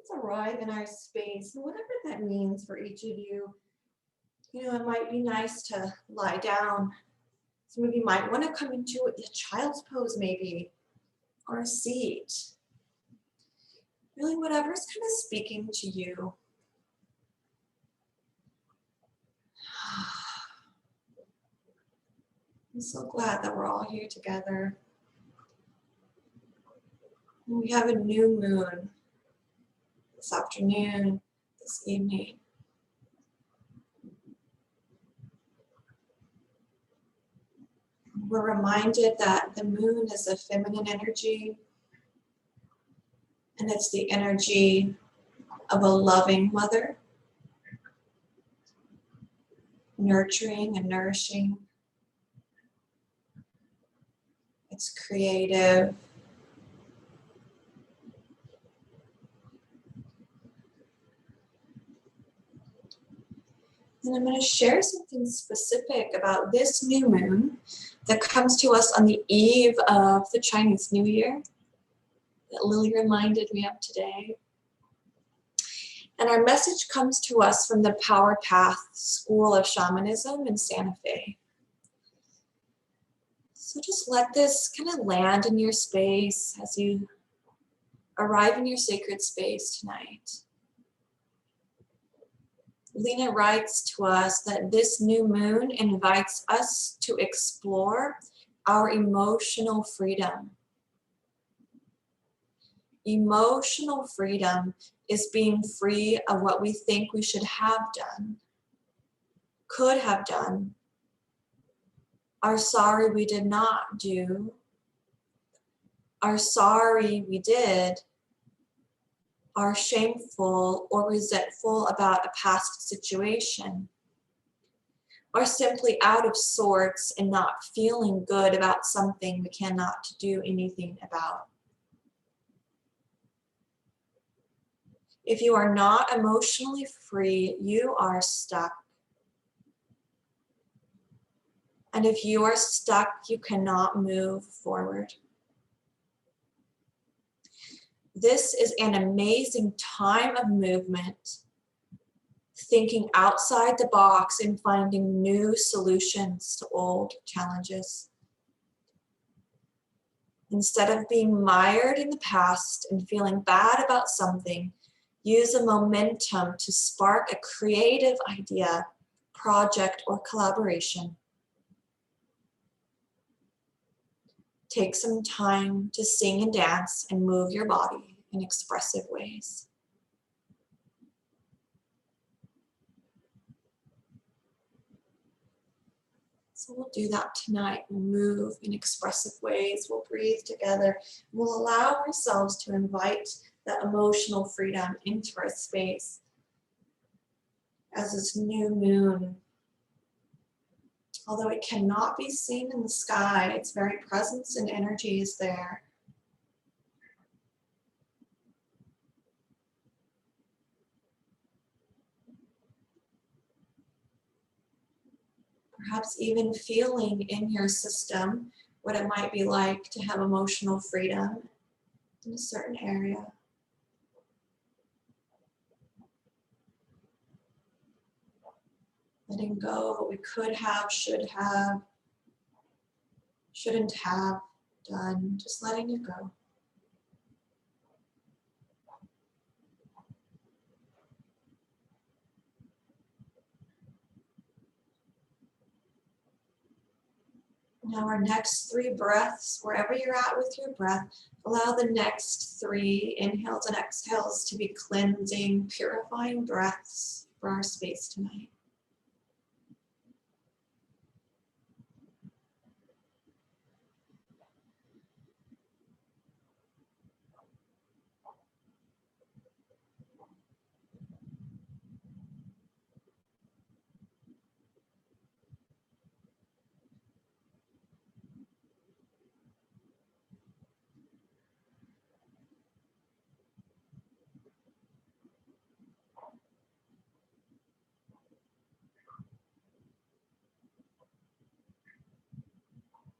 Let's arrive in our space, and whatever that means for each of you. You know, it might be nice to lie down. Some of you might want to come into a child's pose maybe, or a seat. Really, whatever's kind of speaking to you. I'm so glad that we're all here together. We have a new moon this afternoon, this evening. We're reminded that the moon is a feminine energy, and it's the energy of a loving mother, nurturing and nourishing. It's creative. And I'm going to share something specific about this new moon that comes to us on the eve of the Chinese New Year that Lily reminded me of today. And our message comes to us from the Power Path School of Shamanism in Santa Fe. So just let this kind of land in your space as you arrive in your sacred space tonight. Lena writes to us that this new moon invites us to explore our emotional freedom. Emotional freedom is being free of what we think we should have done, could have done, are sorry we did not do, are sorry we did, are shameful or resentful about a past situation, are simply out of sorts and not feeling good about something we cannot do anything about. If you are not emotionally free, you are stuck. And if you are stuck, you cannot move forward. This is an amazing time of movement, thinking outside the box and finding new solutions to old challenges. Instead of being mired in the past and feeling bad about something, use a momentum to spark a creative idea, project, or collaboration. Take some time to sing and dance and move your body in expressive ways. So we'll do that tonight. We'll move in expressive ways. We'll breathe together. We'll allow ourselves to invite that emotional freedom into our space as this new moon. Although it cannot be seen in the sky, its very presence and energy is there. Perhaps even feeling in your system what it might be like to have emotional freedom in a certain area. Letting go of what we could have, shouldn't have done, just letting it go. Now our next 3 breaths, wherever you're at with your breath, allow the next 3 inhales and exhales to be cleansing, purifying breaths for our space tonight.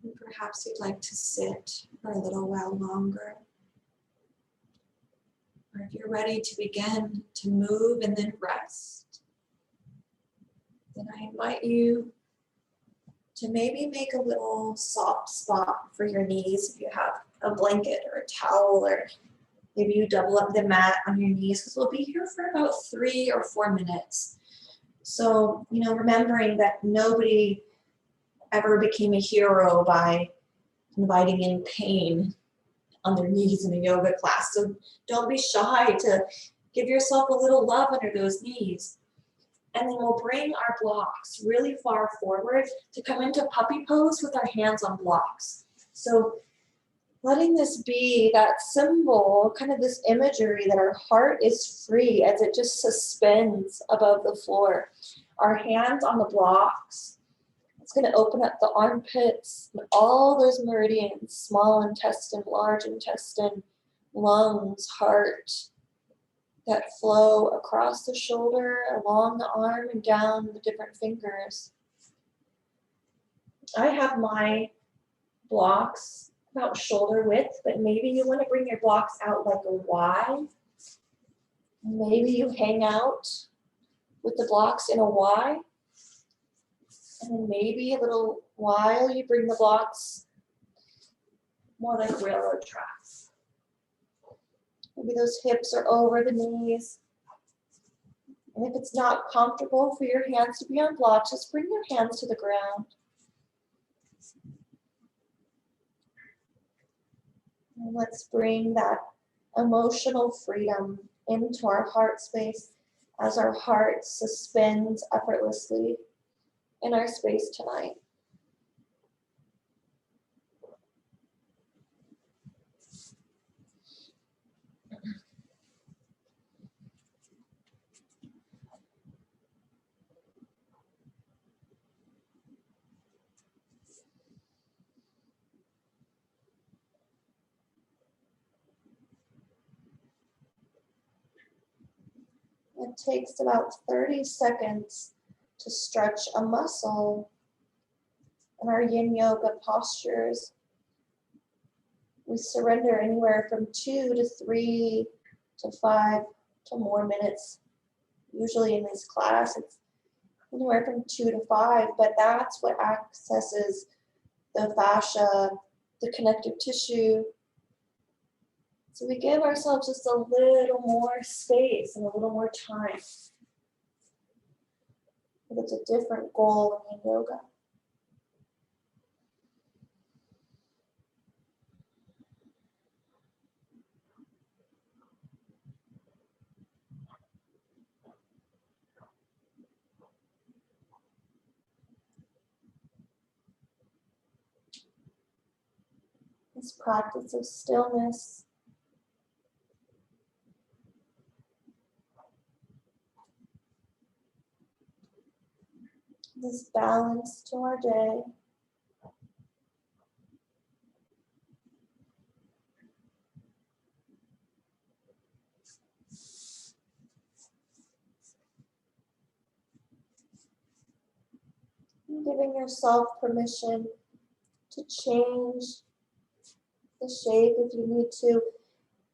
And perhaps you'd like to sit for a little while longer. Or if you're ready to begin to move and then rest, then I invite you to maybe make a little soft spot for your knees if you have a blanket or a towel, or maybe you double up the mat on your knees, because we'll be here for about 3 or 4 minutes. So, remembering that nobody ever became a hero by inviting in pain on their knees in a yoga class. So don't be shy to give yourself a little love under those knees. And then we'll bring our blocks really far forward to come into puppy pose with our hands on blocks. So letting this be that symbol, kind of this imagery that our heart is free as it just suspends above the floor. Our hands on the blocks. It's going to open up the armpits and all those meridians, small intestine, large intestine, lungs, heart, that flow across the shoulder, along the arm, and down the different fingers. I have my blocks about shoulder width, but maybe you want to bring your blocks out like a Y. Maybe you hang out with the blocks in a Y. And then maybe a little while you bring the blocks more like railroad tracks. Maybe those hips are over the knees. And if it's not comfortable for your hands to be on blocks, just bring your hands to the ground. And let's bring that emotional freedom into our heart space as our heart suspends effortlessly in our space tonight. It takes about 30 seconds to stretch a muscle in our yin yoga postures. We surrender anywhere from 2 to 3 to 5 to more minutes. Usually in this class, it's anywhere from 2 to 5, but that's what accesses the fascia, the connective tissue. So we give ourselves just a little more space and a little more time. But it's a different goal in yoga. This practice of stillness, this balance to our day. And giving yourself permission to change the shape if you need to,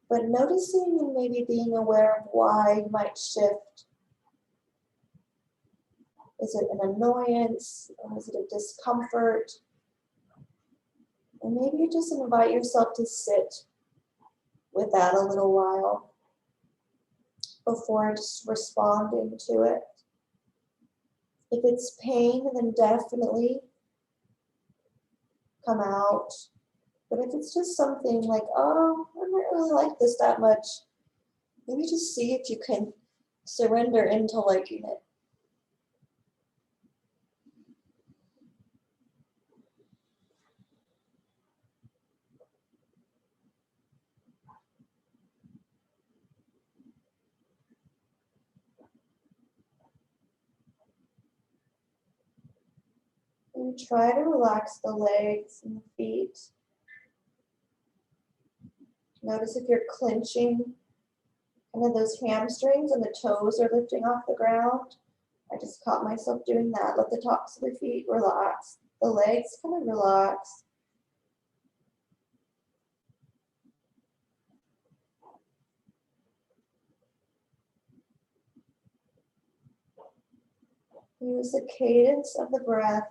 but noticing and maybe being aware of why you might shift. Is it an annoyance, or is it a discomfort? And maybe you just invite yourself to sit with that a little while before just responding to it. If it's pain, then definitely come out. But if it's just something like, oh, I don't really like this that much, maybe just see if you can surrender into liking it. And try to relax the legs and the feet. Notice if you're clenching kind of those hamstrings and the toes are lifting off the ground. I just caught myself doing that. Let the tops of the feet relax. The legs kind of relax. Use the cadence of the breath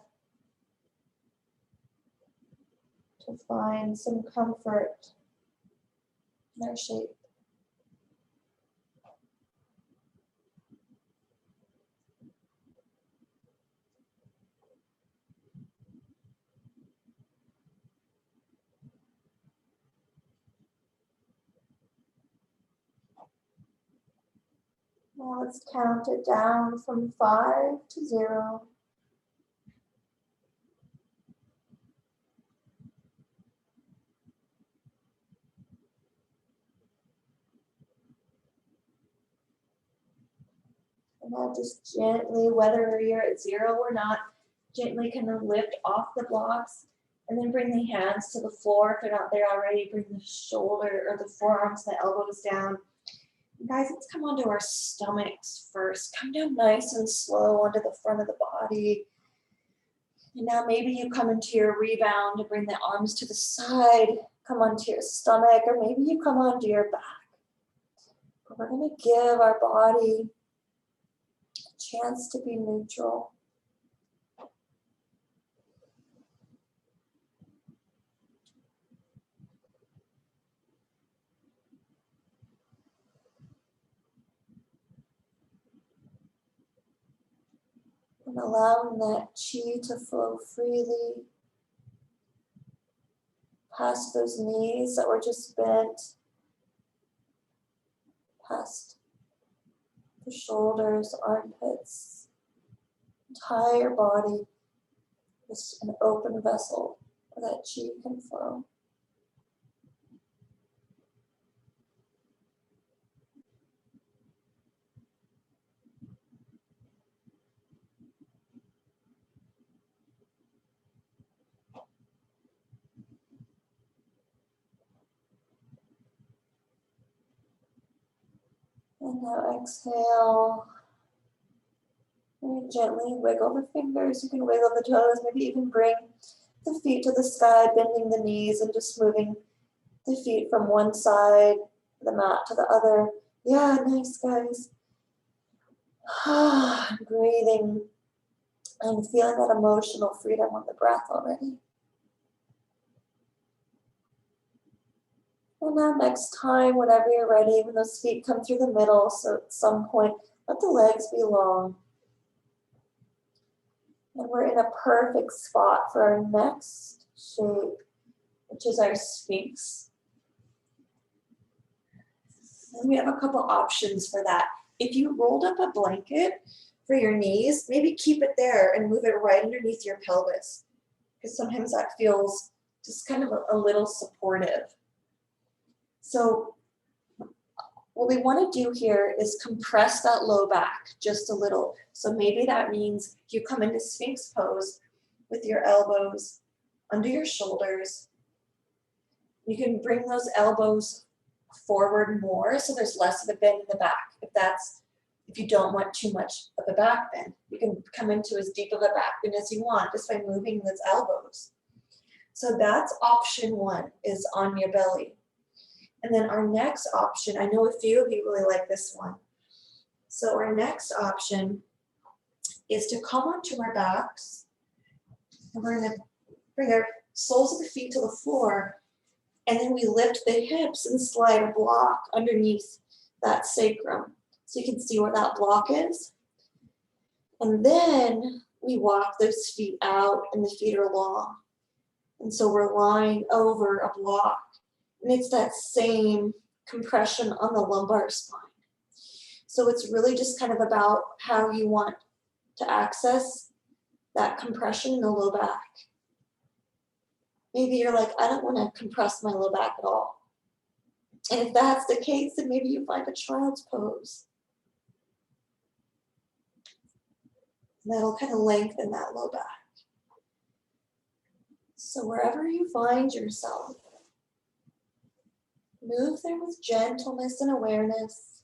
to find some comfort in our shape. Now let's count it down from 5 to 0. And now just gently, whether you're at 0 or not, gently kind of lift off the blocks and then bring the hands to the floor. If they're not there already, bring the shoulder or the forearms, the elbows down. And guys, let's come onto our stomachs first. Come down nice and slow onto the front of the body. And now maybe you come into your rebound and bring the arms to the side. Come onto your stomach, or maybe you come onto your back. But we're going to give our body a chance to be neutral. And allowing that chi to flow freely past those knees that were just bent, past the shoulders, armpits, entire body, just an open vessel where that chi can flow. And now exhale. And gently wiggle the fingers. You can wiggle the toes, maybe even bring the feet to the sky, bending the knees and just moving the feet from one side of the mat to the other. Yeah, nice, guys. Breathing and feeling that emotional freedom on the breath already. And now next time, whenever you're ready, when those feet come through the middle, so at some point, let the legs be long. And we're in a perfect spot for our next shape, which is our Sphinx. And we have a couple options for that. If you rolled up a blanket for your knees, maybe keep it there and move it right underneath your pelvis, because sometimes that feels just kind of a little supportive. So what we want to do here is compress that low back just a little. So maybe that means you come into Sphinx pose with your elbows under your shoulders. You can bring those elbows forward more so there's less of a bend in the back. If you don't want too much of a back bend, you can come into as deep of a back bend as you want just by moving those elbows. So that's option 1, is on your belly. And then our next option, I know a few of you really like this one. So our next option is to come onto our backs, and we're going to bring our soles of the feet to the floor, and then we lift the hips and slide a block underneath that sacrum. So you can see where that block is. And then we walk those feet out, and the feet are long. And so we're lying over a block. And it's that same compression on the lumbar spine. So it's really just kind of about how you want to access that compression in the low back. Maybe you're like, I don't want to compress my low back at all. And if that's the case, then maybe you find a child's pose. And that'll kind of lengthen that low back. So wherever you find yourself, move there with gentleness and awareness.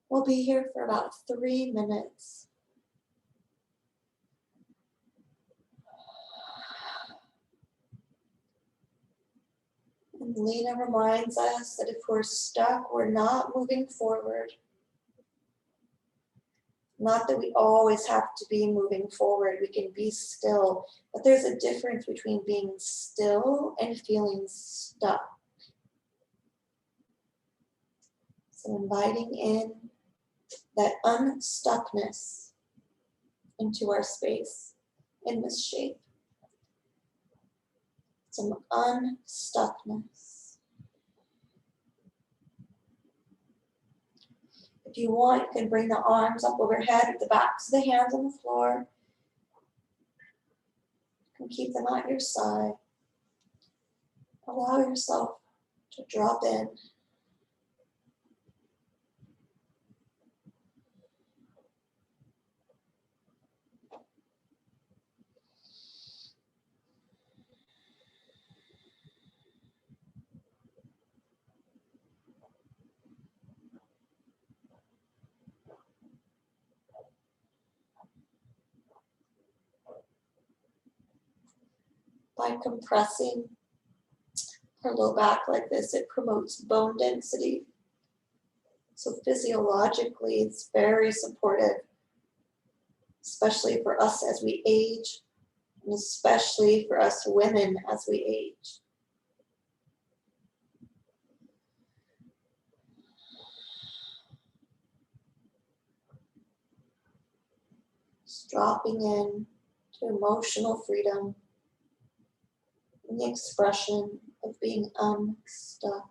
We'll be here for about 3 minutes. And Lena reminds us that if we're stuck, we're not moving forward. Not that we always have to be moving forward. We can be still, but there's a difference between being still and feeling stuck. So inviting in that unstuckness into our space in this shape. Some unstuckness. If you want, you can bring the arms up overhead with the backs of the hands on the floor. You can keep them at your side. Allow yourself to drop in. By compressing her low back like this, it promotes bone density. So physiologically, it's very supportive, especially for us as we age, and especially for us women as we age. Just dropping in to emotional freedom and the expression of being unstuck.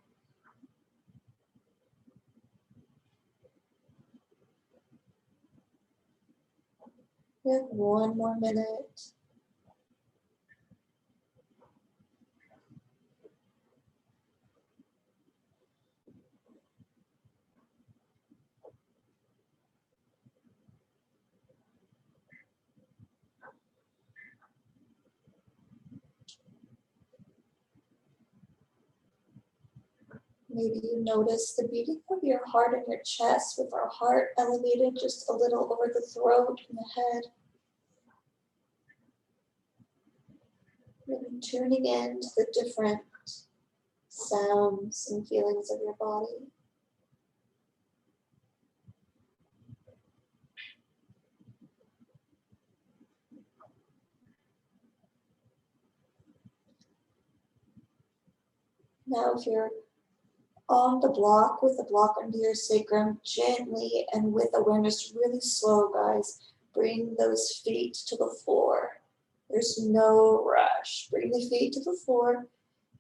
We have one more minute. Maybe you notice the beating of your heart in your chest with our heart elevated just a little over the throat and the head. Really tuning in to the different sounds and feelings of your body. Now if you're on the block with the block under your sacrum, gently and with awareness, really slow, guys, bring those feet to the floor. There's no rush. Bring the feet to the floor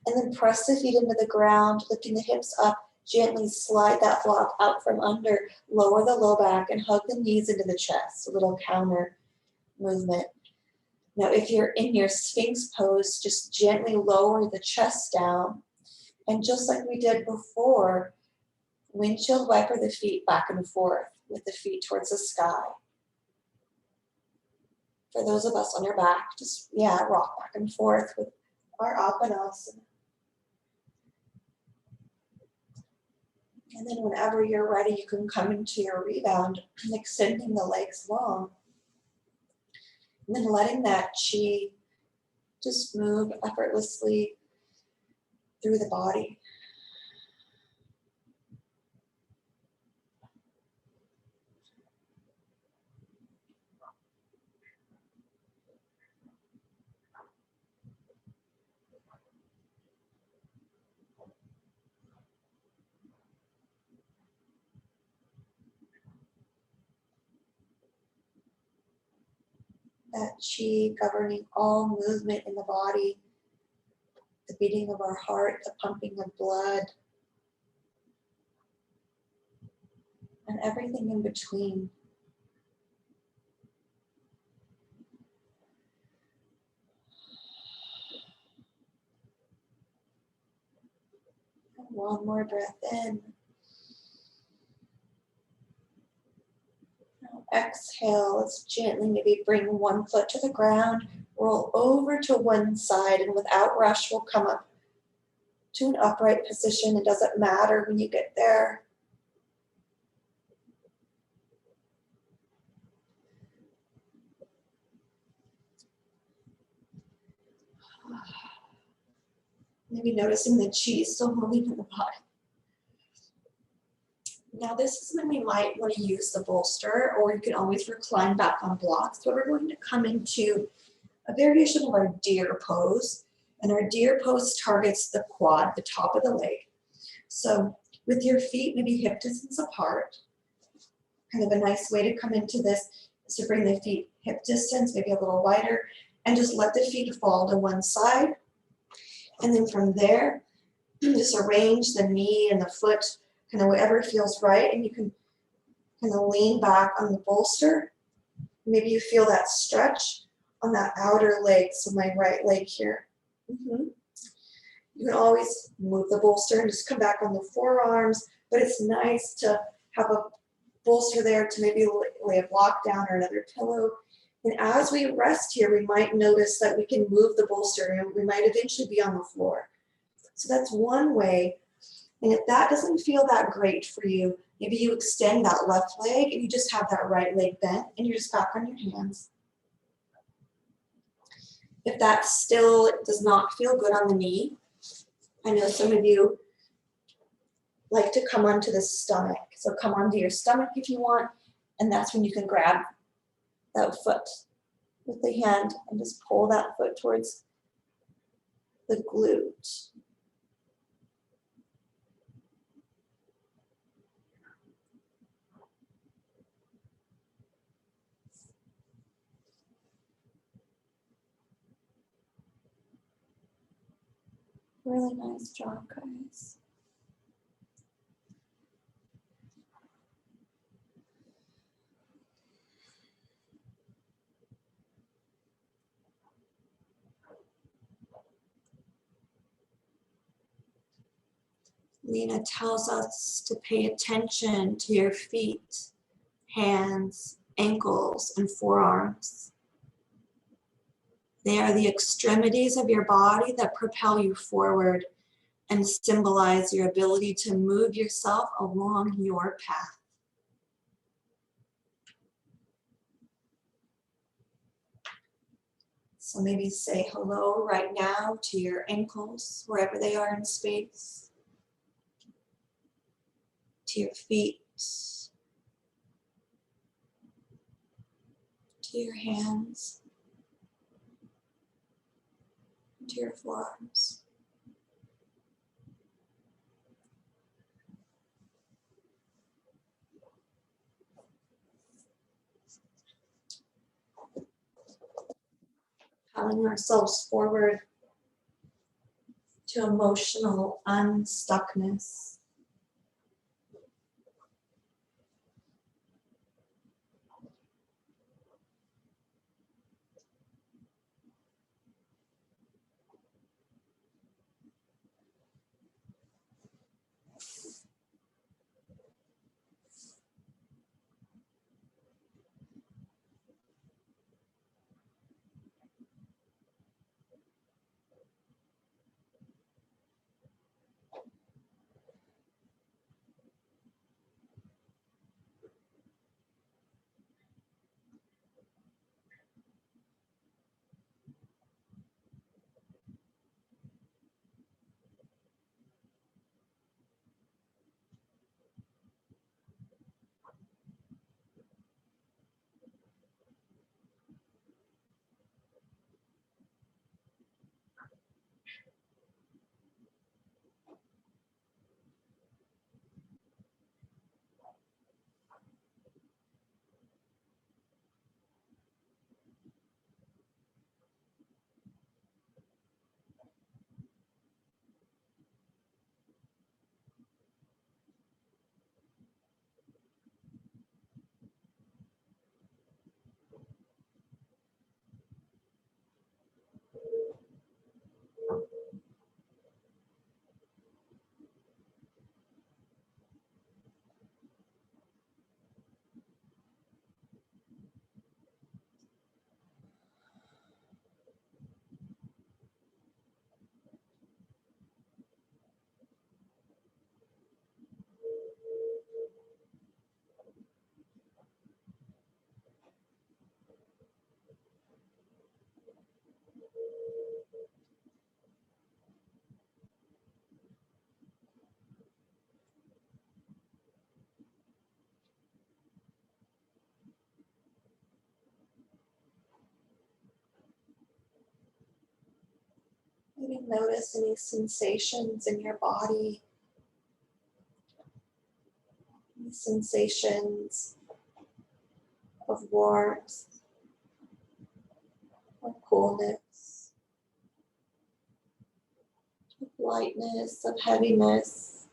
and then press the feet into the ground, lifting the hips up. Gently slide that block out from under, lower the low back and hug the knees into the chest, a little counter movement. Now, if you're in your Sphinx pose, just gently lower the chest down. And just like we did before, windshield wiper the feet back and forth with the feet towards the sky. For those of us on your back, just, rock back and forth with our Apanasana. And then whenever you're ready, you can come into your rebound, extending the legs long. And then letting that chi just move effortlessly through the body. That chi governing all movement in the body, the beating of our heart, the pumping of blood, and everything in between. And one more breath in. Now exhale, let's gently maybe bring one foot to the ground, roll over to one side, and without rush, we'll come up to an upright position. It doesn't matter when you get there. Maybe noticing the chi still moving in the body. Now this is when we might want to use the bolster, or you can always recline back on blocks, but we're going to come into a variation of our deer pose. And our deer pose targets the quad, the top of the leg. So with your feet maybe hip distance apart, kind of a nice way to come into this is to bring the feet hip distance, maybe a little wider, and just let the feet fall to one side. And then from there, just arrange the knee and the foot, kind of whatever feels right, and you can kind of lean back on the bolster. Maybe you feel that stretch on that outer leg, so my right leg here. You can always move the bolster and just come back on the forearms, but it's nice to have a bolster there to maybe lay a block down or another pillow. And as we rest here, we might notice that we can move the bolster and we might eventually be on the floor. So that's one way. And if that doesn't feel that great for you, maybe you extend that left leg and you just have that right leg bent and you're just back on your hands. If that still does not feel good on the knee, I know some of you like to come onto the stomach. So come onto your stomach if you want, and that's when you can grab that foot with the hand and just pull that foot towards the glute. Really nice job, guys. Lena tells us to pay attention to your feet, hands, ankles, and forearms. They are the extremities of your body that propel you forward and symbolize your ability to move yourself along your path. So maybe say hello right now to your ankles, wherever they are in space, to your feet, to your hands, to your forearms. Propelling ourselves forward to emotional unstuckness. Maybe notice any sensations in your body, any sensations of warmth, of coolness, of lightness, of heaviness,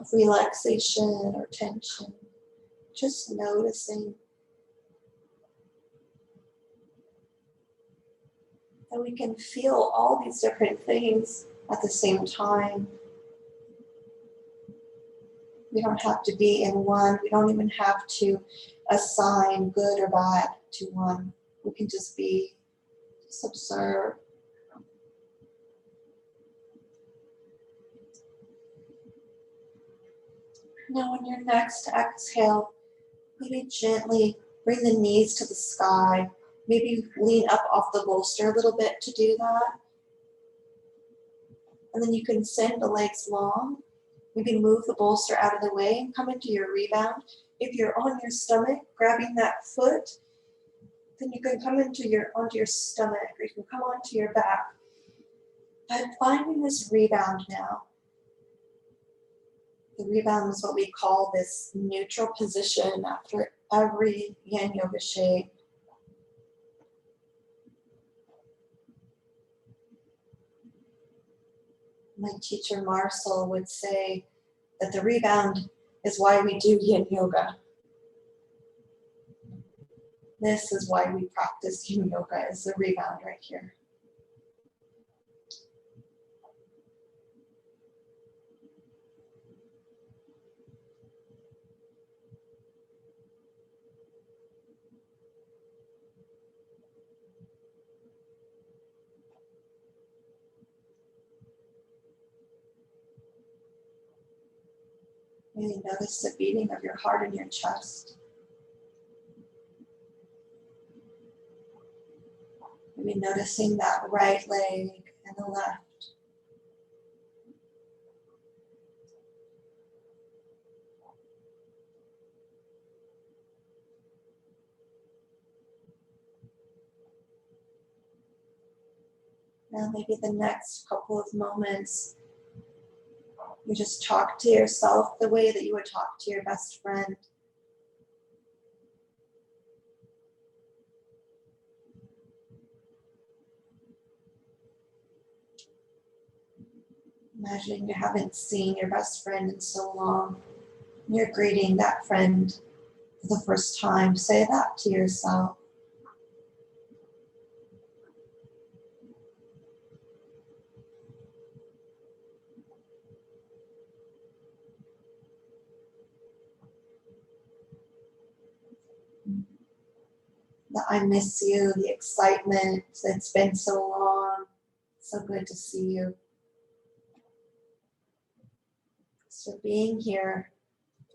of relaxation or tension. Just noticing that we can feel all these different things at the same time. We don't have to be in one. We don't even have to assign good or bad to one. We can just be, just observe. Now on your next exhale, maybe gently bring the knees to the sky. Maybe lean up off the bolster a little bit to do that. And then you can send the legs long. Maybe move the bolster out of the way and come into your rebound. If you're on your stomach, grabbing that foot, then you can come onto your stomach, or you can come onto your back. But finding this rebound now. The rebound is what we call this neutral position after every yin yoga shape. My teacher Marcel would say that the rebound is why we do yin yoga. This is why we practice yin yoga, is the rebound right here. Really notice the beating of your heart in your chest. Maybe noticing that right leg and the left. Now maybe the next couple of moments, you just talk to yourself the way that you would talk to your best friend. Imagine you haven't seen your best friend in so long. You're greeting that friend for the first time. Say that to yourself. The I miss you, the excitement, it's been so long. So good to see you. So being here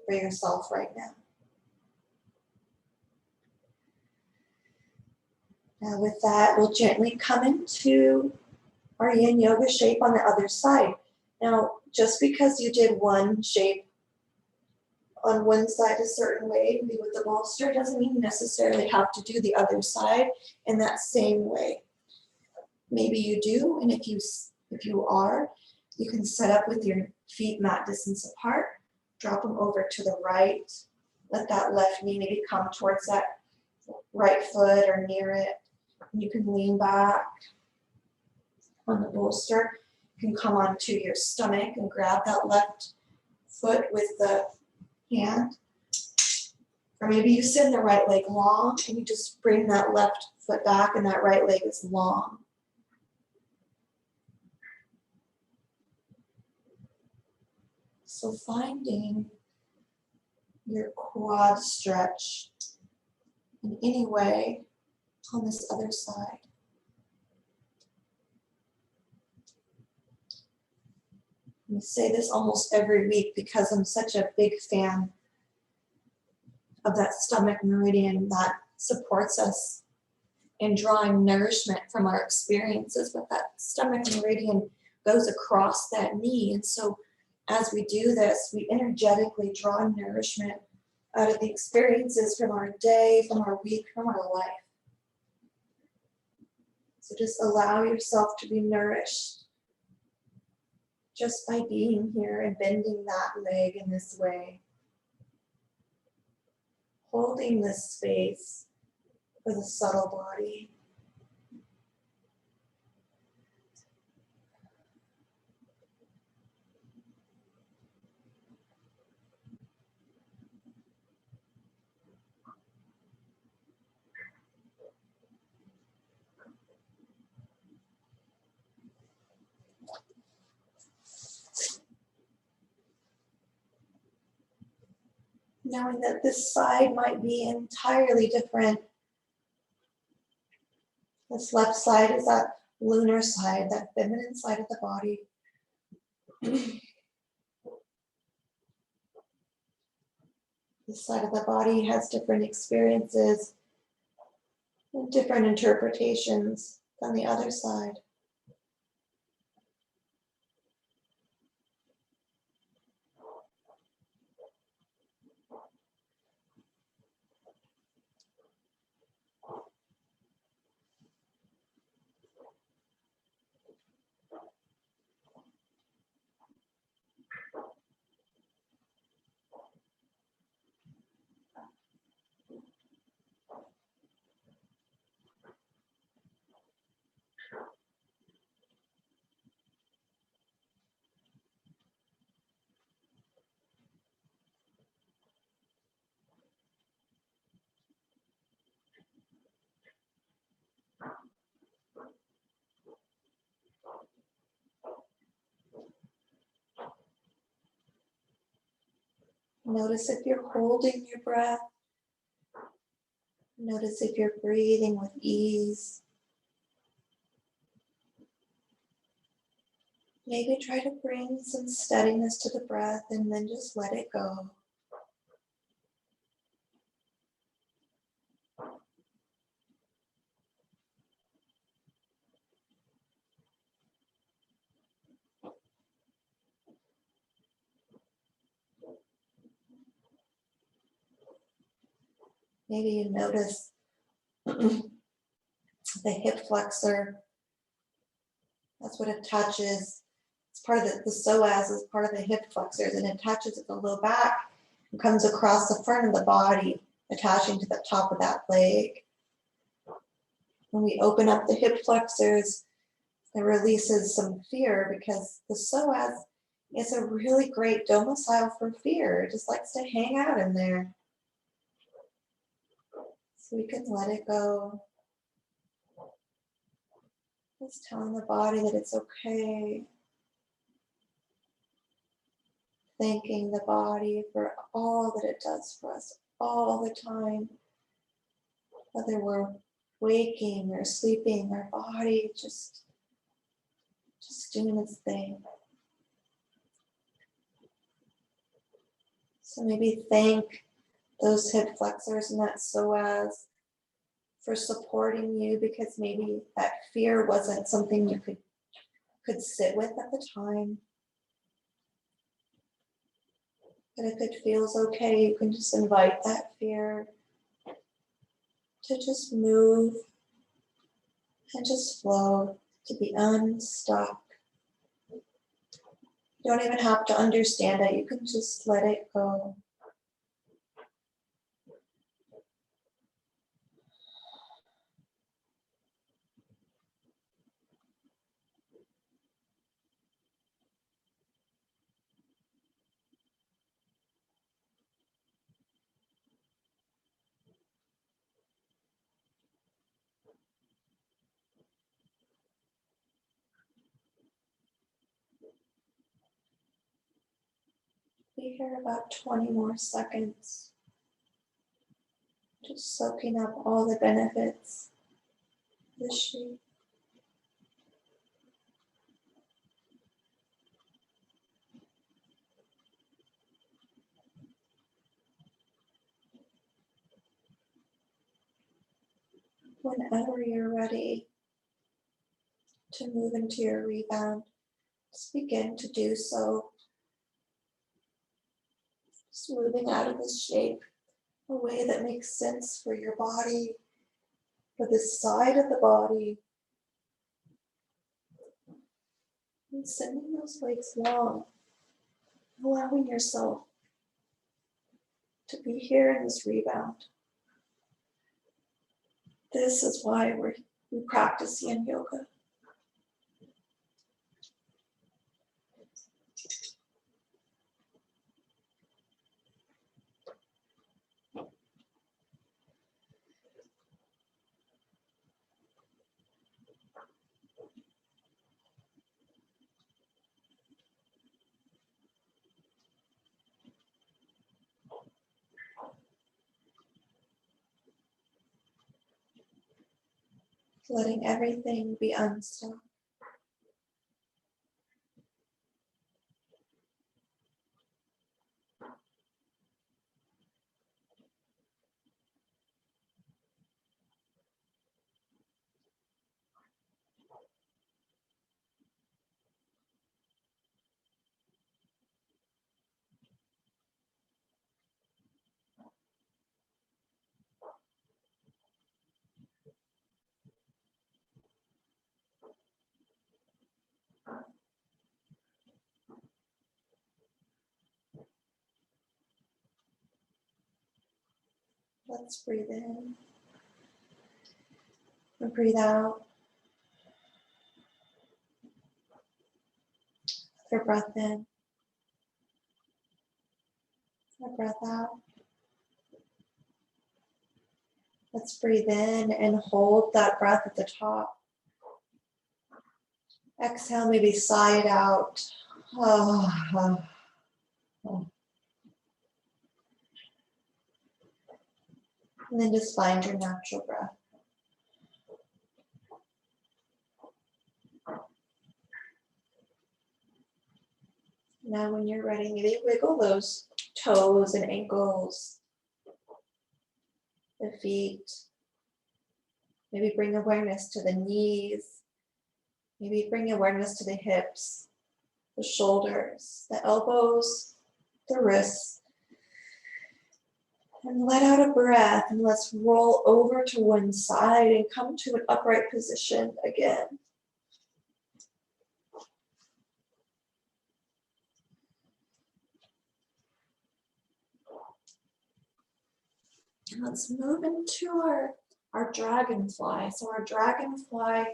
for yourself right now. Now with that, we'll gently come into our yin yoga shape on the other side. Now, just because you did one shape on one side a certain way, maybe with the bolster, doesn't mean you necessarily have to do the other side in that same way. Maybe you do, and if you are, you can set up with your feet mat distance apart, drop them over to the right, let that left knee maybe come towards that right foot or near it, and you can lean back on the bolster. You can come onto your stomach and grab that left foot with the hand. Or maybe you send the right leg long and you just bring that left foot back and that right leg is long. So finding your quad stretch in any way on this other side. I say this almost every week because I'm such a big fan of that stomach meridian that supports us in drawing nourishment from our experiences, but that stomach meridian goes across that knee. And so as we do this, we energetically draw nourishment out of the experiences from our day, from our week, from our life. So just allow yourself to be nourished just by being here and bending that leg in this way. Holding this space for the subtle body. Knowing that this side might be entirely different. This left side is that lunar side, that feminine side of the body. This side of the body has different experiences and different interpretations than the other side. Notice if you're holding your breath. Notice if you're breathing with ease. Maybe try to bring some steadiness to the breath and then just let it go. Maybe you notice the hip flexor. That's what it touches. It's part of the psoas is part of the hip flexors, and it touches at the low back and comes across the front of the body, attaching to the top of that leg. When we open up the hip flexors, it releases some fear because the psoas is a really great domicile for fear. It just likes to hang out in there. So we can let it go. Just telling the body that it's okay. Thanking the body for all that it does for us all the time. Whether we're waking or sleeping, our body just doing its thing. So maybe thank those hip flexors and that psoas for supporting you, because maybe that fear wasn't something you could sit with at the time. But if it feels okay, you can just invite that fear to just move and just flow, to be unstuck. You don't even have to understand it. You can just let it go. Be here about 20 more seconds, just soaking up all the benefits of the shape. Whenever you're ready to move into your rebound, just begin to do so. Just moving out of this shape a way that makes sense for your body, for this side of the body, And sending those legs long, allowing yourself to be here in this rebound. This is why we practice yin yoga. Letting everything be unstuck. Let's breathe in and breathe out. Another breath in, a breath out. Let's breathe in and hold that breath at the top. Exhale, maybe sigh it out. And then just find your natural breath. Now when you're ready, maybe wiggle those toes and ankles, the feet. Maybe bring awareness to the knees. Maybe bring awareness to the hips, the shoulders, the elbows, the wrists. And let out a breath, and let's roll over to one side and come to an upright position again. And let's move into our dragonfly. So our dragonfly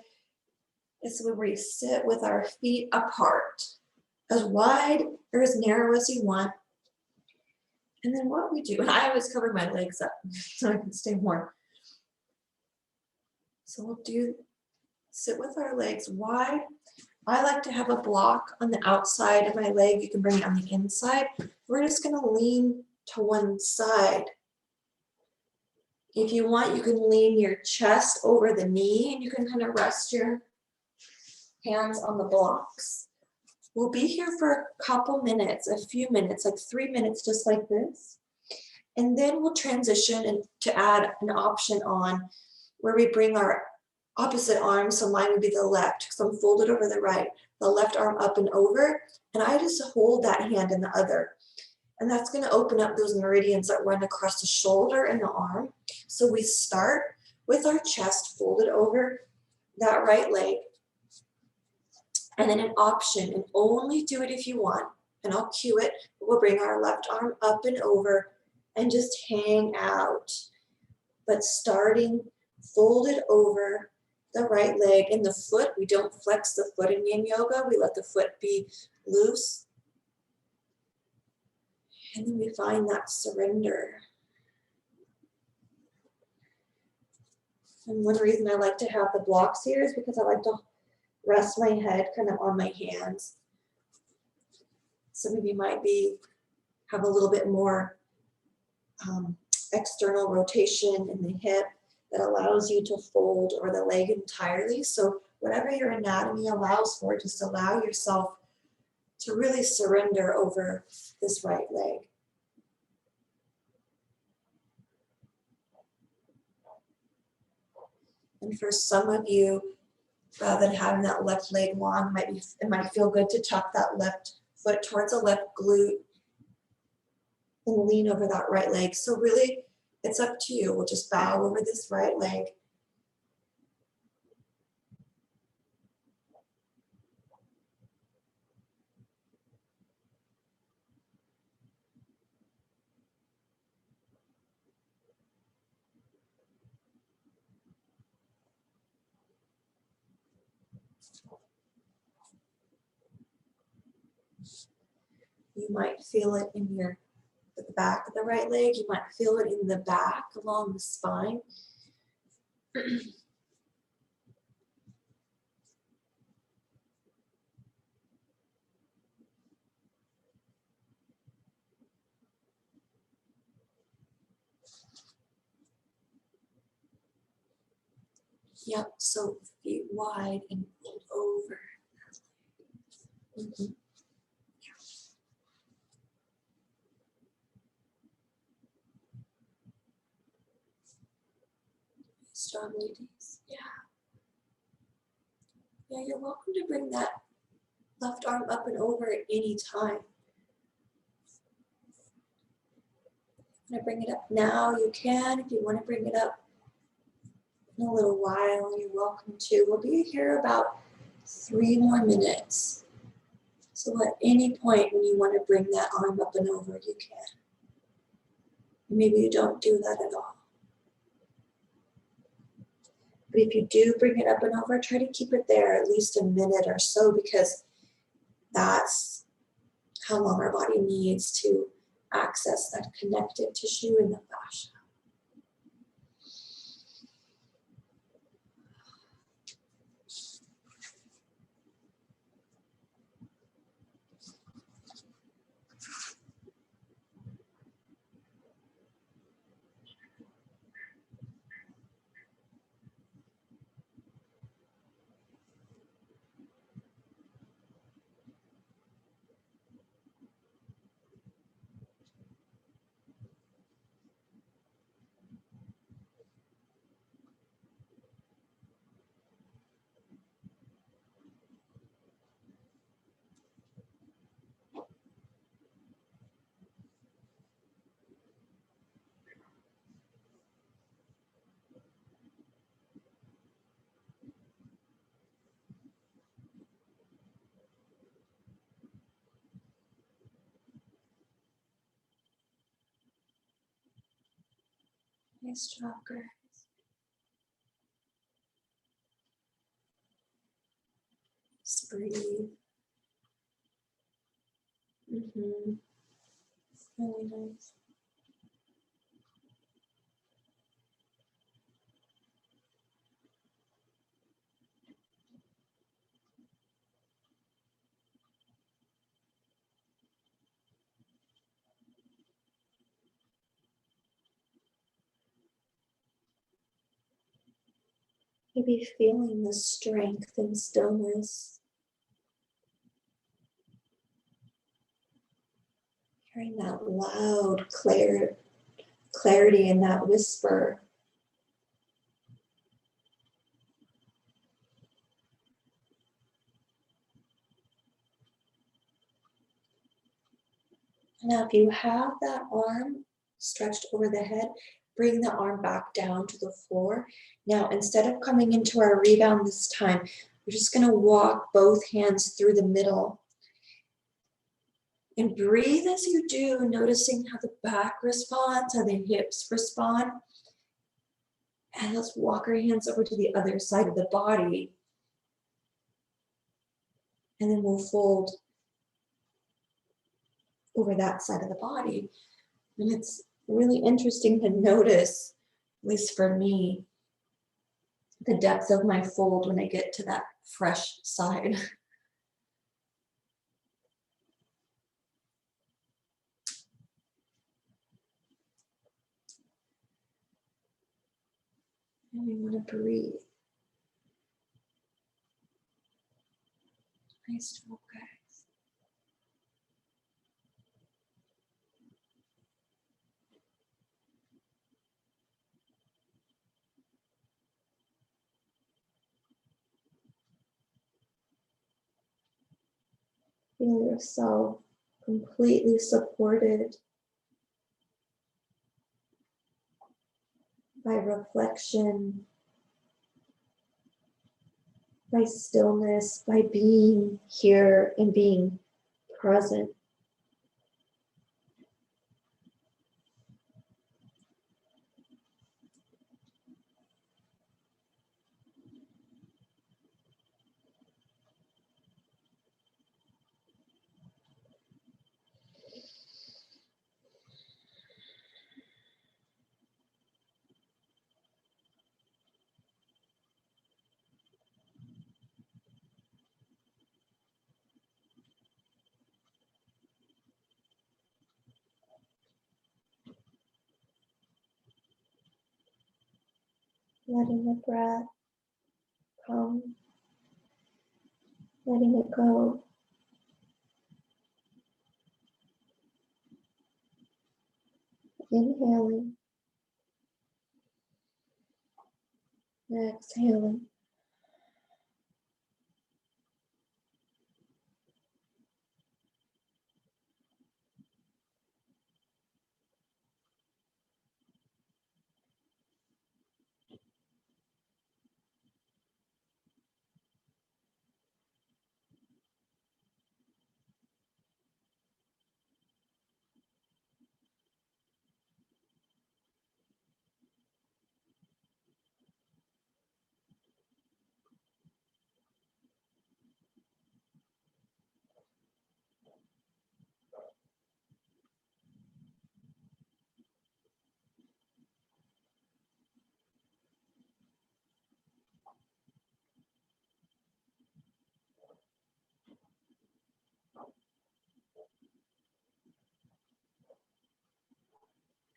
is where we sit with our feet apart, as wide or as narrow as you want. And then what we do, and I always cover my legs up so I can stay warm. So we'll sit with our legs wide. I like to have a block on the outside of my leg. You can bring it on the inside. We're just gonna lean to one side. If you want, you can lean your chest over the knee and you can kind of rest your hands on the blocks. We'll be here for a couple minutes, a few minutes, like 3 minutes, just like this. And then we'll transition to add an option on where we bring our opposite arm. So mine would be the left because I'm folded over the right, the left arm up and over. And I just hold that hand in the other. And that's going to open up those meridians that run across the shoulder and the arm. So we start with our chest folded over that right leg. And then an option, and only do it if you want, and I'll cue it. We'll bring our left arm up and over and just hang out. But starting folded over the right leg and the foot, we don't flex the foot in yin yoga. We let the foot be loose. And then we find that surrender. And one reason I like to have the blocks here is because I like to rest my head kind of on my hands. Some of you might have a little bit more external rotation in the hip that allows you to fold over the leg entirely. So whatever your anatomy allows for, just allow yourself to really surrender over this right leg. And for some of you, rather than having that left leg long, it might feel good to tuck that left foot towards the left glute and lean over that right leg. So really, it's up to you. We'll just bow over this right leg. You might feel it in the back of the right leg. You might feel it in the back along the spine. Yep, so feet wide and fold over. Mhm. Strong ladies, yeah. Yeah, you're welcome to bring that left arm up and over at any time. If you want to bring it up now, you can. If you want to bring it up in a little while, you're welcome to. We'll be here about 3 more minutes. So at any point when you want to bring that arm up and over, you can. Maybe you don't do that at all. But if you do bring it up and over, try to keep it there at least a minute or so, because that's how long our body needs to access that connective tissue in the fascia. Nice job, guys. Just breathe. Really nice. Maybe feeling the strength and stillness. Hearing that loud clarity and that whisper. Now, if you have that arm stretched over the head, bring the arm back down to the floor. Now, instead of coming into our rebound this time, we're just going to walk both hands through the middle. And breathe as you do, noticing how the back responds, how the hips respond. And let's walk our hands over to the other side of the body. And then we'll fold over that side of the body. And it's really interesting to notice, at least for me, the depth of my fold when I get to that fresh side. And we want to breathe. Nice job, guys. Feel yourself completely supported by reflection, by stillness, by being here and being present. letting the breath come, letting it go. Inhaling, exhaling.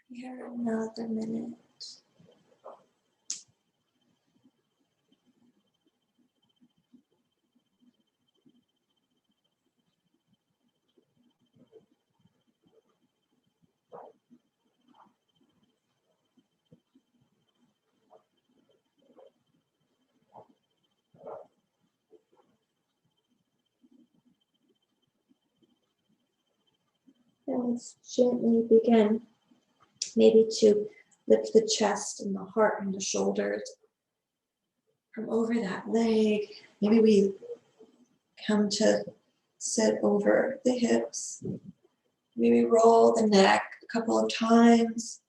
Here another minute. And let's gently begin maybe to lift the chest and the heart and the shoulders from over that leg. Maybe we come to sit over the hips. Maybe roll the neck a couple of times.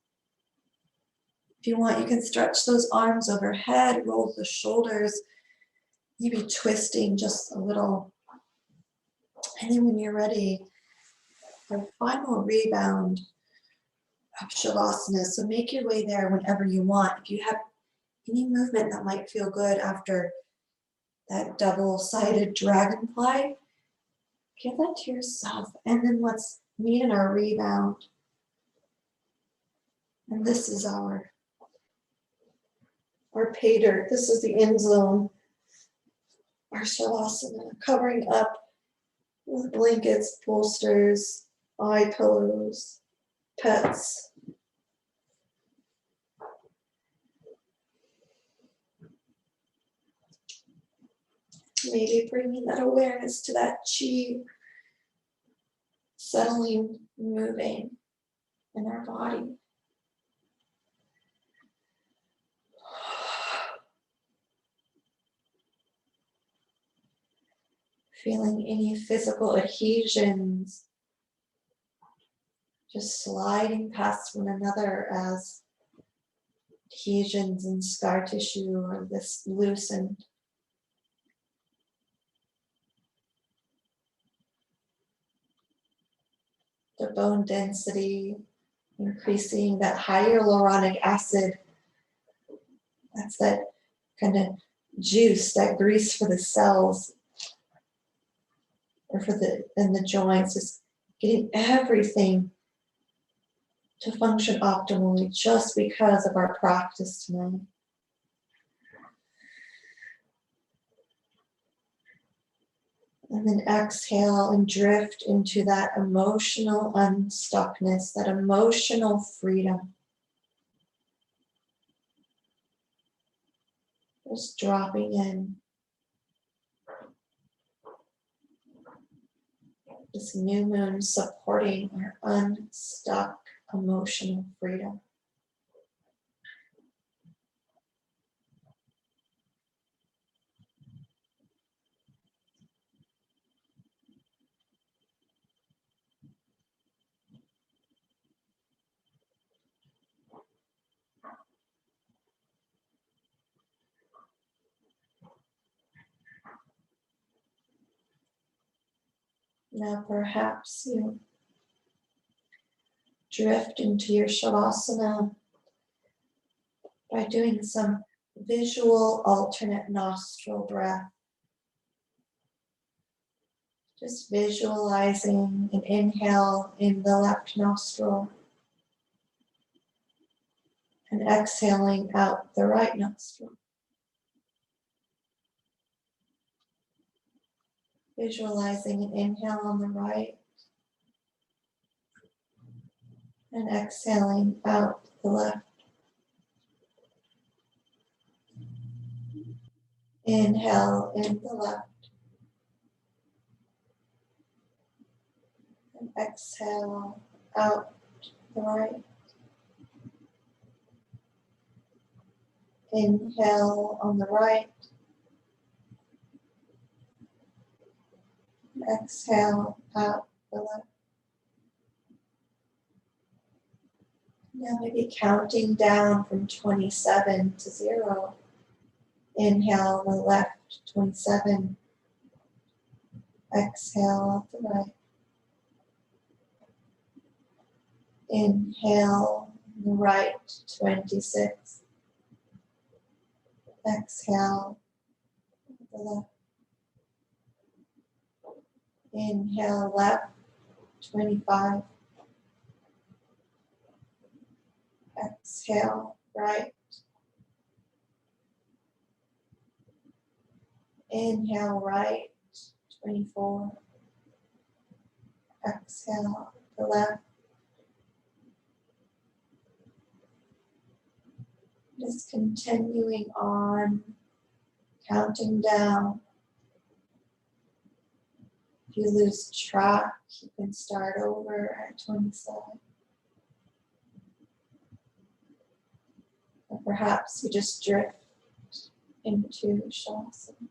If you want, you can stretch those arms overhead, roll the shoulders, maybe twisting just a little. And then when you're ready, for a final rebound of Shavasana. So make your way there whenever you want. If you have any movement that might feel good after that double-sided dragonfly, give that to yourself. And then let's meet in our rebound. And this is our pay dirt. This is the end zone. Our Shavasana, covering up with blankets, bolsters, eye pillows, pets. Maybe bringing that awareness to that chi, settling, moving in our body. Feeling any physical adhesions, just sliding past one another as adhesions and scar tissue are this loosened. The bone density increasing, that hyaluronic acid, that's that kind of juice, that grease for the cells or in the joints, just getting everything to function optimally just because of our practice tonight. And then exhale and drift into that emotional unstuckness, that emotional freedom. Just dropping in. This new moon supporting our unstuck emotional freedom. Now perhaps you drift into your Shavasana by doing some visual alternate nostril breath. Just visualizing an inhale in the left nostril And exhaling out the right nostril. Visualizing an inhale on the right and exhaling out the left. Inhale in the left and exhale out the right. Inhale on the right. Exhale out the left. Now maybe counting down from 27 to 0. Inhale on the left, 27. Exhale out the right. Inhale on the right, 26. Exhale out the left. Inhale left, 25. Exhale right. Inhale right, 24. Exhale the left. Just continuing on, counting down. If you lose track, you can start over at 27. Or perhaps you just drift into shavasana.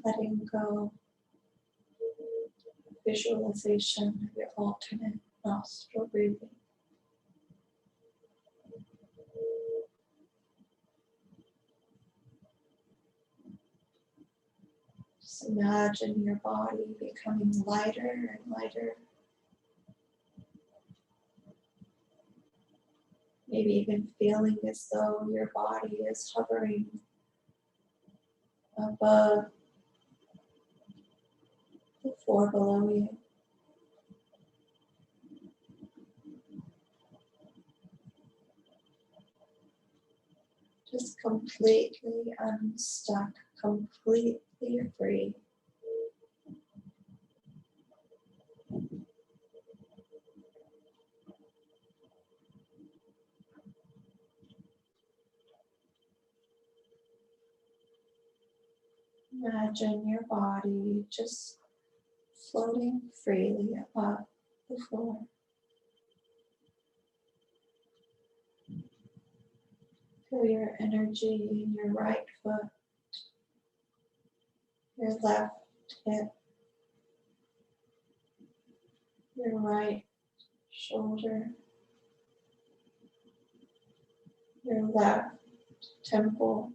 letting go, visualization of your alternate nostril breathing. Just imagine your body becoming lighter and lighter. Maybe even feeling as though your body is hovering above the floor below you. Just completely unstuck, completely free. Imagine your body just floating freely above the floor. Feel your energy in your right foot, your left hip, your right shoulder, your left temple,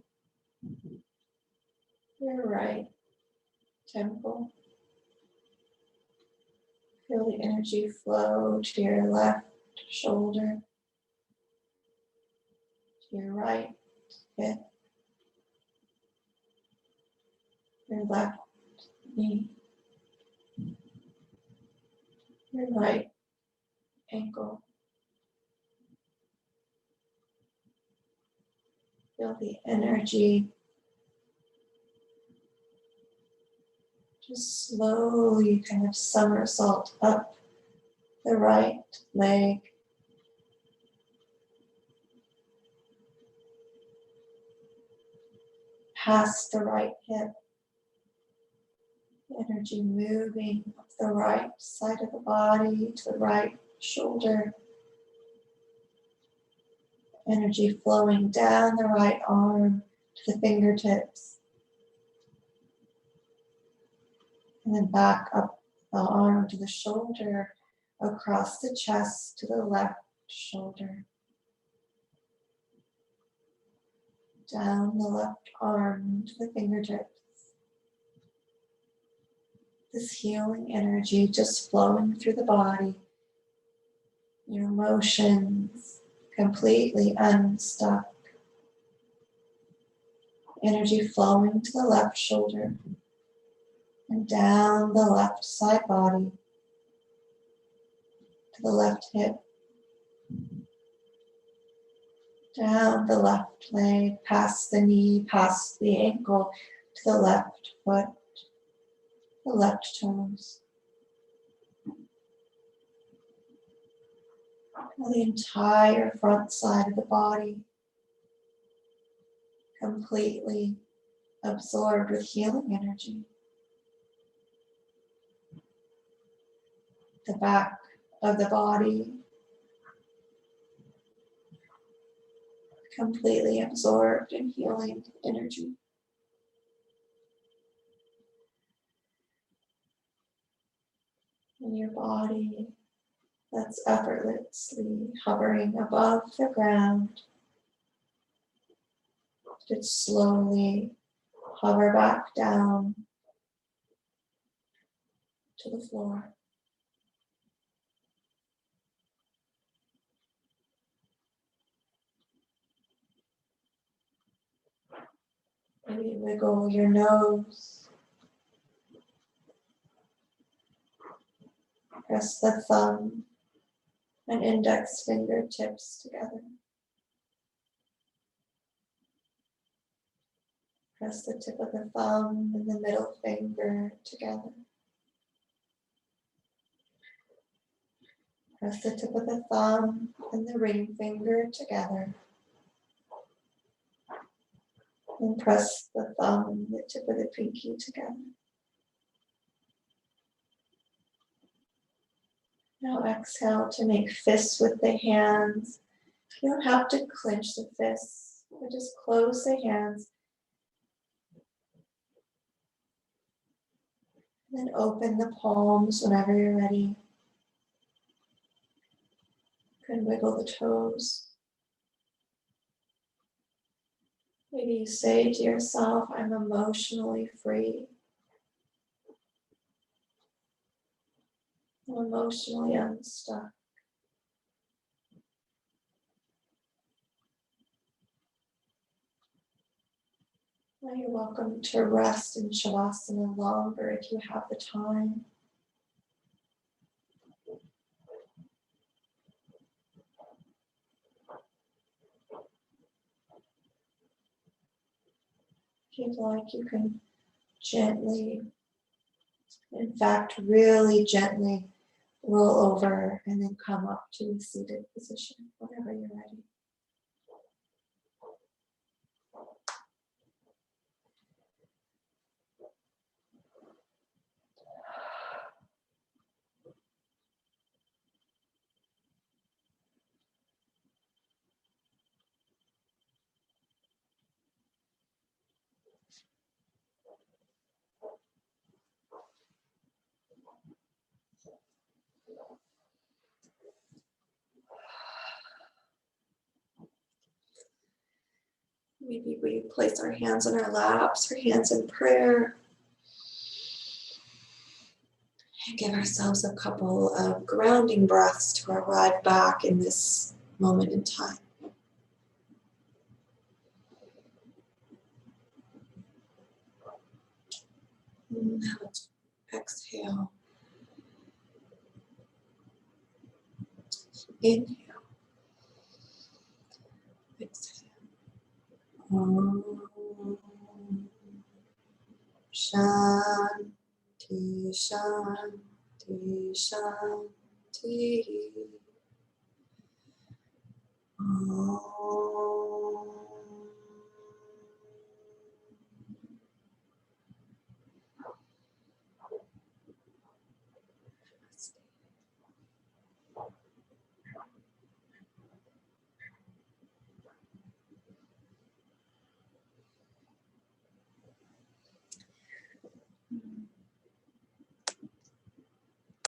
your right temple. Feel the energy flow to your left shoulder, to your right hip, your left knee, your right ankle. Feel the energy just slowly kind of somersault up the right leg, past the right hip, energy moving up the right side of the body to the right shoulder, energy flowing down the right arm to the fingertips, and then back up the arm to the shoulder, across the chest to the left shoulder, down the left arm to the fingertips. This healing energy just flowing through the body, your emotions completely unstuck. Energy flowing to the left shoulder and down the left side body, to the left hip, down the left leg, past the knee, past the ankle, to the left foot, the left toes. Feel the entire front side of the body completely absorbed with healing energy. The back of the body completely absorbed in healing energy. And your body that's effortlessly hovering above the ground should slowly hover back down to the floor. Maybe wiggle your nose. Press the thumb and index fingertips together. Press the tip of the thumb and the middle finger together. Press the tip of the thumb and the ring finger together. And press the thumb and the tip of the pinky together. Now exhale to make fists with the hands. You don't have to clench the fists, but just close the hands. Then open the palms whenever you're ready. You can wiggle the toes. Maybe you say to yourself, I'm emotionally free. I'm emotionally unstuck. Now you're welcome to rest in Shavasana longer if you have the time. If you'd like, you can gently, in fact, really gently roll over and then come up to a seated position whenever you're ready. Maybe we place our hands on our laps, our hands in prayer. And give ourselves a couple of grounding breaths to arrive back in this moment in time. Now let's exhale. Inhale. Exhale. Om Shanti, Shanti, Shanti.